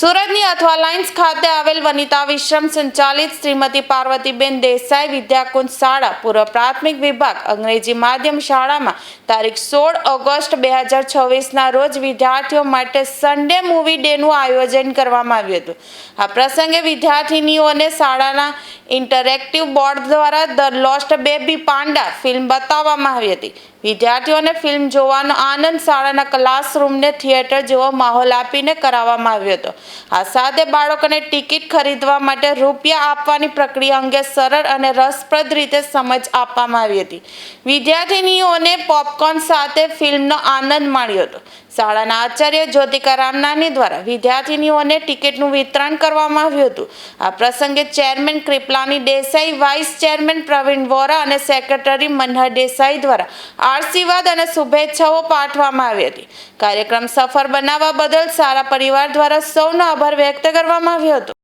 સુરતની અથવા લાઇન્સ ખાતે આવેલ વનિતા વિશ્રમ સંચાલિત શ્રીમતી પાર્વતીબેન દેસાઈ વિદ્યાકુંજ શાળા પૂર્વ પ્રાથમિક વિભાગ અંગ્રેજી માધ્યમ શાળામાં તારીખ 16 ઓગસ્ટ 2026ના રોજ વિદ્યાર્થીઓ માટે સન્ડે મૂવી ડેનું આયોજન કરવામાં આવ્યું હતું। આ પ્રસંગે વિદ્યાર્થીનીઓને શાળાના ઇન્ટરેક્ટિવ બોર્ડ દ્વારા the lost baby Panda film બતાવવામાં આવી હતી। વિદ્યાર્થીઓને ફિલ્મ જોવાનો આનંદ શાળાના ક્લાસરૂમને થિયેટર જેવો માહોલ આપીને કરાવવામાં આવ્યો હતો। આ સાથે બાળકોને ટિકિટ ખરીદવા માટે રૂપિયા આપવાની પ્રક્રિયા અંગે સરળ અને રસપ્રદ રીતે સમજ આપવામાં આવી હતી। વિદ્યાર્થીનીઓને પોપકોર્ન સાથે ફિલ્મનો આનંદ માણ્યો હતો। શાળાના આચાર્ય જ્યોતિકા રામનાની દ્વારા વિદ્યાર્થીનીઓને ટિકિટનું વિતરણ કરવામાં આવ્યું હતું। આ પ્રસંગે chairman Kripalani Desai, vice chairman Pravin Vora અને સેક્રેટરી મનહર દેસાઈ દ્વારા આશીર્વાદ અને શુભેચ્છાઓ પાઠવવામાં આવી હતી। કાર્યક્રમ સફળ બનાવવા બદલ શાળા પરિવાર દ્વારા સૌનો આભાર વ્યક્ત કરવામાં આવ્યો હતો।